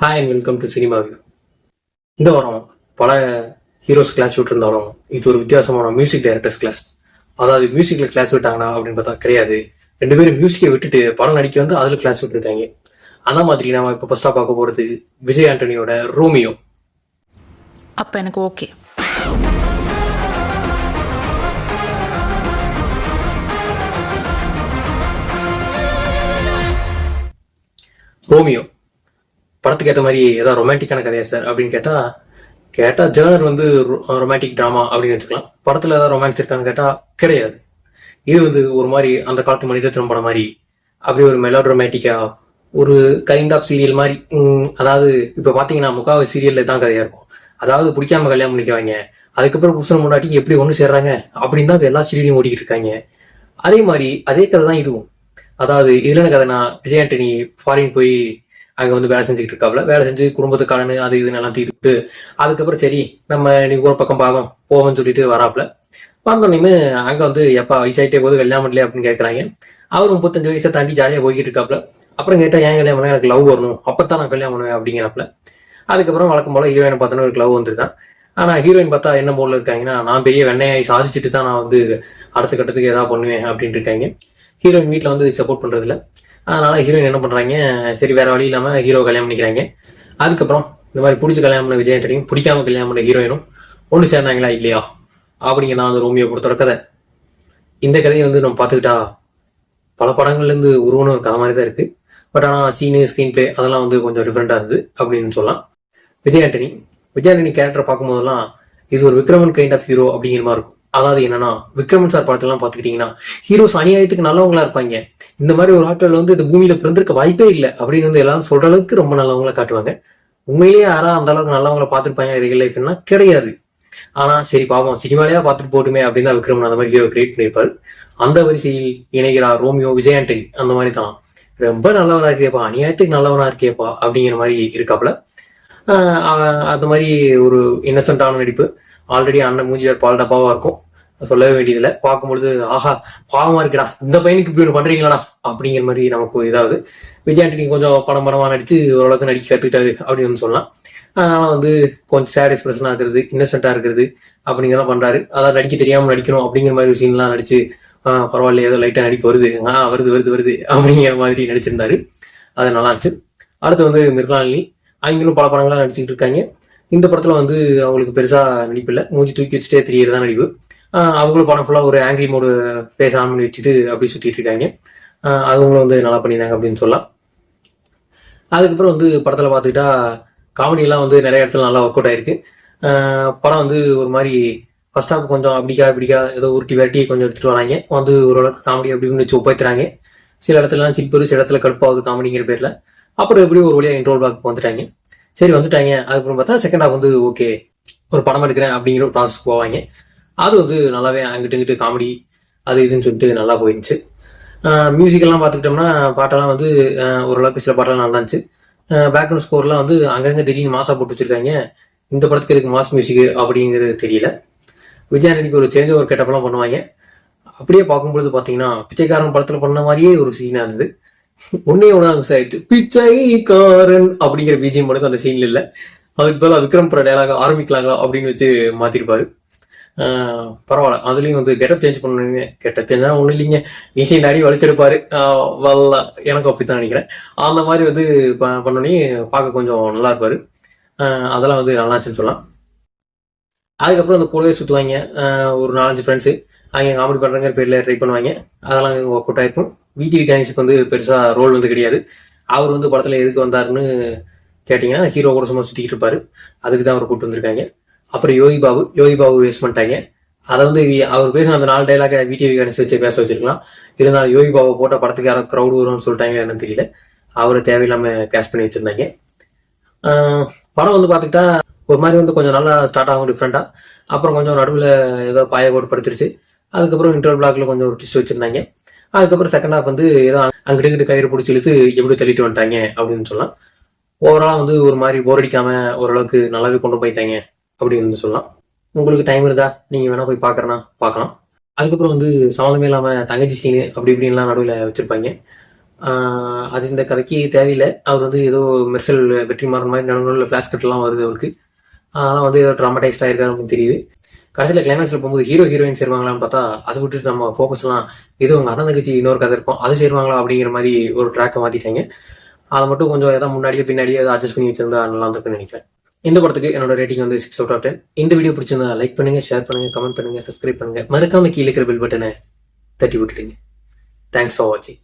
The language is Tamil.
Hi and welcome to cinema view. இந்த வாரம் பல ஹீரோஸ் கிளாஸ் விட்டுருந்தாலும் இது ஒரு வித்தியாசமான மியூசிக் டைரக்டர்ஸ் கிளாஸ். அதாவது மியூசிக்ல கிளாஸ் விட்டாங்களா அப்படின்னு பார்த்தா கிடையாது. ரெண்டு பேரும் மியூசிக்கை விட்டுட்டு படம் நடிக்க வந்து அதில் கிளாஸ் விட்டுருக்காங்க. அந்த மாதிரி நாம இப்போ ஃபர்ஸ்டா பார்க்க போறது விஜய் ஆண்டனியோட ரோமியோ. அப்போ எனக்கு ஓகே. ரோமியோ படத்துக்கு ஏற்ற மாதிரி ஏதாவது ரொமான்டிக்கான கதையா சார் அப்படின்னு கேட்டா ஜேர்னர் வந்து ரொமான்டிக் ட்ராமா அப்படின்னு வச்சுக்கலாம். படத்துல ஏதாவது ரொமான்ஸ் இருக்கான்னு கேட்டா கிடையாது. இது வந்து ஒரு மாதிரி அந்த காலத்து மணிரத்னம் படம் மாதிரி அப்படி ஒரு மெலோ ரொமான்டிக்கா ஒரு கைண்ட் ஆஃப் சீரியல் மாதிரி. அதாவது இப்ப பாத்தீங்கன்னா முக்காவாசி சீரியல்ல தான் கதையா இருக்கும். அதாவது பிடிக்காம கல்யாணம் பண்ணிக்குவாங்க, அதுக்கப்புறம் புருஷன் முன்னாடி எப்படி ஒண்ணு சேர்றாங்க அப்படின்னு தான் எல்லா சீரியலையும் ஓடிக்கிட்டு இருக்காங்க. அதே மாதிரி அதே கதை தான் இதுவும். அதாவது இதுல என்ன கதைனா, விஜய் ஆண்டனி ஃபாரின் போய் அங்க வந்து வேலை செஞ்சுக்கிட்டு இருக்காப்ல. வேலை செஞ்சு குடும்பத்துக்கான அது இதுன்னு எல்லாம் தீர்த்துட்டு அதுக்கப்புறம் சரி நம்ம நீ ஒரு பக்கம் பாவம் போவோம்னு சொல்லிட்டு வராப்ல. வந்தோடனே அங்க வந்து எப்பா வயசாயிட்டே போது கல்யாணம் பண்ணல அப்படின்னு கேட்கறாங்க. அவர் 35 வயசை தாண்டி ஜாலியா போய்கிட்டு இருக்காப்ல. அப்புறம் கேட்டா ஏன் கல்யாணம் பண்ண, எனக்கு லவ் வரணும், அப்பதான் நான் கல்யாணம் பண்ணுவேன் அப்படிங்கிறாப்ல. அதுக்கப்புறம் வழக்கம் போல ஹீரோயினை பார்த்தோன்னா ஒரு லவ் வந்துருதான். ஆனா ஹீரோயின் பார்த்தா என்ன மூட்ல இருக்காங்கன்னா, நான் பெரிய வெண்ணையாய் சாதிச்சுட்டு தான் நான் வந்து அடுத்த கட்டத்துக்கு ஏதாவது பண்ணுவேன் அப்படின்னு இருக்காங்க. ஹீரோயின் வீட்டுல வந்து சப்போர்ட் பண்றது இல்ல. அதனால ஹீரோயின் என்ன பண்றாங்க, சரி வேற வழி இல்லாம ஹீரோ கல்யாணம் பண்ணிக்கிறாங்க. அதுக்கப்புறம் இந்த மாதிரி பிடிச்ச கல்யாணம் பண்ண விஜய் ஆண்டனியும் பிடிக்காம கல்யாணம் பண்ண ஹீரோயினும் ஒன்று சேர்ந்தாங்களா இல்லையா அப்படிங்க நான் வந்து ரோமியோ பொறுத்தவரை கதை. இந்த கதையை வந்து நம்ம பார்த்துக்கிட்டா பல படங்கள்ல இருந்து உருவன ஒரு கதை மாதிரி தான் இருக்கு. பட் ஆனா சீனு ஸ்கிரீன் பிளே அதெல்லாம் வந்து கொஞ்சம் டிஃப்ரெண்டா இருந்தது அப்படின்னு சொல்லலாம். விஜய் ஆண்டனி கேரக்டர் பார்க்கும் போதெல்லாம் இது ஒரு விக்ரமன் கைண்ட் ஆஃப் ஹீரோ அப்படிங்கிற மாதிரி இருக்கும். அதாவது என்னன்னா, விக்ரமன் சார் படத்தெல்லாம் பார்த்துக்கிட்டீங்கன்னா ஹீரோஸ் அநியாயத்துக்கு நல்லவங்களா இருப்பாங்க. இந்த மாதிரி ஒரு ஆட்கள் வந்து இந்த பூமியில பிறந்திருக்க வாய்ப்பே இல்லை அப்படின்னு வந்து எல்லாரும் சொல்ற அளவுக்கு ரொம்ப நல்லவங்களா காட்டுவாங்க. உண்மையிலேயே யாரா அந்த அளவுக்கு நல்லவங்களை பார்த்துருப்பாங்க ரியல் லைஃப்னா கிடையாது. ஆனா சரி பாவம் சினிமாலேயா பார்த்துட்டு போட்டுமே அப்படின்னு தான் விக்ரமன் அந்த மாதிரி ஹீரோ கிரியேட் பண்ணியிருப்பாரு. அந்த வரிசையில் இணைகிறார் ரோமியோ விஜய் ஆண்டனி. அந்த மாதிரி தான் ரொம்ப நல்லவனா இருக்கியப்பா, அநியாயத்துக்கு நல்லவனா இருக்கியப்பா அப்படிங்கிற மாதிரி இருக்காப்புல. அந்த மாதிரி ஒரு இன்னசென்டான நடிப்பு. ஆல்ரெடி அண்ணன் மூஞ்சி வேறு பால் டப்பாவா இருக்கும், சொல்லவே வேண்டியதில்லை. பார்க்கும்பொழுது ஆஹா பாவமா இருக்குடா, இந்த பையனுக்கு இப்படி ஒன்று பண்றீங்களாடா அப்படிங்கிற மாதிரி நமக்கு இதாவது. விஜய் ஆண்டனி கொஞ்சம் படமா நடிச்சு ஓரளவுக்கு நடிக்க கத்துக்கிட்டாரு அப்படின்னு சொல்லலாம். அதனால வந்து கொஞ்சம் சேட் எக்ஸ்பிரஷன் ஆகுறது, இன்னசென்டா இருக்கிறது அப்படிங்கிறலாம் பண்றாரு. அதாவது நடிக்க தெரியாம நடிக்கணும் அப்படிங்கிற மாதிரி சீன்லாம் நடிச்சு பரவாயில்ல ஏதோ லைட்டா நடிப்பு வருது வருது அப்படிங்கிற மாதிரி நடிச்சிருந்தாரு. அது நல்லா இருந்துச்சு. அடுத்து வந்து மிர்லாலினி, அவங்களும் பல படங்கள்லாம் நடிச்சுக்கிட்டு இருக்காங்க. இந்த படத்துல வந்து அவங்களுக்கு பெருசா நடிப்பு இல்லை, மூஞ்சி தூக்கி வச்சுட்டே தெரியறதா நடிப்பு. அவங்களும் படம் ஃபுல்லா ஒரு ஆங்கிரி மோடு ஃபேஸ் ஆன் பண்ணி வச்சுட்டு அப்படி சுத்திட்டு இருக்காங்க. அவங்களும் வந்து நல்லா பண்ணியிருந்தாங்க அப்படின்னு சொல்லலாம். அதுக்கப்புறம் வந்து படத்துல பார்த்துக்கிட்டா காமெடி எல்லாம் வந்து நிறைய இடத்துல நல்லா ஒர்க் அவுட் ஆயிருக்கு. படம் வந்து ஒரு மாதிரி ஃபர்ஸ்ட் ஹாஃப் கொஞ்சம் இப்படிக்கா ஏதோ உருட்டி விரட்டி கொஞ்சம் எடுத்துட்டு வராங்க. வந்து ஓரளவுக்கு காமெடி அப்படின்னு வச்சு ஒப்பாய்த்துறாங்க. சில இடத்துலலாம் சிரிப்பு, சில இடத்துல கடுப்பாகுது காமெடிங்கிற பேர்ல. அப்புறம் எப்படி ஒரு வழியா இன்ட்ரோல் பேக் வந்துட்டாங்க. சரி வந்துட்டாங்க. அதுக்கப்புறம் பார்த்தா செகண்ட் ஹாஃப் வந்து ஓகே ஒரு படம் எடுக்கிறேன் அப்படிங்கிற ஒரு ப்ராசஸ் போவாங்க. அது வந்து நல்லாவே அங்கிட்டு காமெடி அது இதுன்னு சொல்லிட்டு நல்லா போயிருந்துச்சு. மியூசிக்கெல்லாம் பார்த்துக்கிட்டோம்னா பாட்டெல்லாம் வந்து ஓரளவுக்கு சில பாட்டெல்லாம் நல்லா இருந்துச்சு. பேக்ரவுண்ட் ஸ்கோர்லாம் வந்து அங்கங்கே திடீர்னு மாசா போட்டு வச்சிருக்காங்க. இந்த படத்துக்கு எதுக்கு மாஸ் மியூசிக் அப்படிங்கிறது தெரியல. விஜய் ஆண்டனிக்கு ஒரு சேஞ்ச் ஒரு கெட்டப்பெல்லாம் பண்ணுவாங்க. அப்படியே பார்க்கும்பொழுது பார்த்தீங்கன்னா பிச்சைக்காரன் படத்துல பண்ண மாதிரியே ஒரு சீனா இருந்தது. ஒன்னே மிஸ் ஆயிடுச்சு, பிச்சைக்காரன் அப்படிங்கிற பிஜிஎம் மட்டும் அந்த சீன்ல இல்ல. அதுக்கு பதிலாக விக்ரம் பட டயலாக ஆரம்பிக்கலாங்களா அப்படின்னு வச்சு மாத்திருப்பாரு. பரவாயில்ல. அதுலயும் வந்து கெட்டப் சேஞ்ச் பண்ணுவீங்க. கெட்டப் சேஞ்ச் தான் ஒண்ணு இல்லைங்க, இசை நாடி வலிச்சிருப்பாரு. வல்ல எனக்கு அப்படித்தான் நினைக்கிறேன். அந்த மாதிரி வந்து பண்ணோன்னே பார்க்க கொஞ்சம் நல்லா இருப்பாரு. அதெல்லாம் வந்து நல்லாச்சுன்னு சொல்லலாம். அதுக்கப்புறம் அந்த கூடவே சுற்றுவாங்க ஒரு 4-5 ஃப்ரெண்ட்ஸு. அவங்க காமெடி பண்ணுறங்கிற பேரில் ட்ரை பண்ணுவாங்க. அதெல்லாம் ஒர்க் அவுட் ஆயிருக்கும். விடிவி கணேஷுக்கு வந்து பெருசாக ரோல் வந்து கிடையாது. அவர் வந்து படத்தில் எதுக்கு வந்தாருன்னு கேட்டிங்கன்னா ஹீரோ கூட சும்மா சுற்றிக்கிட்டு இருப்பாரு. அதுக்கு தான் அவர் கூப்பிட்டு வந்திருக்காங்க. அப்புறம் யோகி பாபு வேஸ்ட் பண்ணிட்டாங்க. அதை வந்து அவர் பேசின அந்த 4 டைலாக விடிவி கணேஷ் வச்சு பேச வச்சிருக்கலாம். இருந்தாலும் யோகி பாபு போட்ட படத்துக்கு யாரும் க்ரௌட் வரும்னு சொல்லிட்டாங்க என்னன்னு தெரியல. அவரை தேவையில்லாமல் கேஷ் பண்ணி வச்சிருந்தாங்க. படம் வந்து பார்த்துக்கிட்டா ஒரு மாதிரி வந்து கொஞ்சம் நல்லா ஸ்டார்ட் ஆகும் டிஃப்ரெண்டா. அப்புறம் கொஞ்சம் நடுவில் ஏதோ பாய போட்டு படுத்துருச்சு. அதுக்கப்புறம் இன்டர்வல் பிளாக்ல கொஞ்சம் ஒரு ட்விஸ்ட் வச்சிருந்தாங்க. அதுக்கப்புறம் செகண்ட் ஹாஃப் வந்து ஏதோ அங்கிட்டு கயிறு பிடிச்சி இழுத்து எப்படி தள்ளிட்டு வந்துட்டாங்க அப்படின்னு சொல்லலாம். ஓவராலா வந்து ஒரு மாதிரி போர் அடிக்காம ஓரளவுக்கு நல்லாவே கொண்டு போயிட்டாங்க அப்படின்னு சொல்லலாம். உங்களுக்கு டைம் இருந்தா நீங்க வேணா போய் பாக்குறேன்னா பார்க்கலாம். அதுக்கப்புறம் வந்து சம்மந்தமே இல்லாம தங்கச்சி சீனு அப்படி இப்படின்லாம் நடுவில் வச்சிருப்பாங்க. அது இந்த கதைக்கு தேவையில்லை. அவர் வந்து ஏதோ மெர்சல் வெற்றிமாறன் மாதிரி நடுவில் ஃபிளாஷ் கட்லாம் வருது அவருக்கு. அதெல்லாம் வந்து ஏதோ ட்ராமடைஸ்டாக இருக்காரு அப்படின்னு தெரியுது. கடைசியில் கிளைமேக்ஸில் போகும்போது ஹீரோயின் சேருவாங்களான்னு பார்த்தா அதை விட்டுட்டு நம்ம ஃபோக்கஸ்லாம் ஏதோ உங்கள் அண்ணன் தங்கச்சி இன்னொரு கதை இருக்கும் அது சேருவாங்களா அப்படிங்கிற மாதிரி ஒரு ட்ராக்கை மாற்றிட்டாங்க. அதை மட்டும் கொஞ்சம் ஏதாவது முன்னாடியே பின்னாடியே ஏதாவது அட்ஜஸ்ட் பண்ணி வச்சிருந்தா நல்லா இருக்குன்னு நினைக்கிறேன். இந்த படத்துக்கு என்னோட ரேட்டிங் வந்து 6/10. இந்த வீடியோ பிடிச்சிருந்தா லைக் பண்ணுங்க, ஷேர் பண்ணுங்க, கமெண்ட் பண்ணுங்க, சப்ஸ்கிரைப் பண்ணுங்க. மறக்காம கீழே இருக்கிற பெல் பட்டனை தட்டி விட்டுடுங்க. தேங்க்ஸ் ஃபார் வாட்சிங்.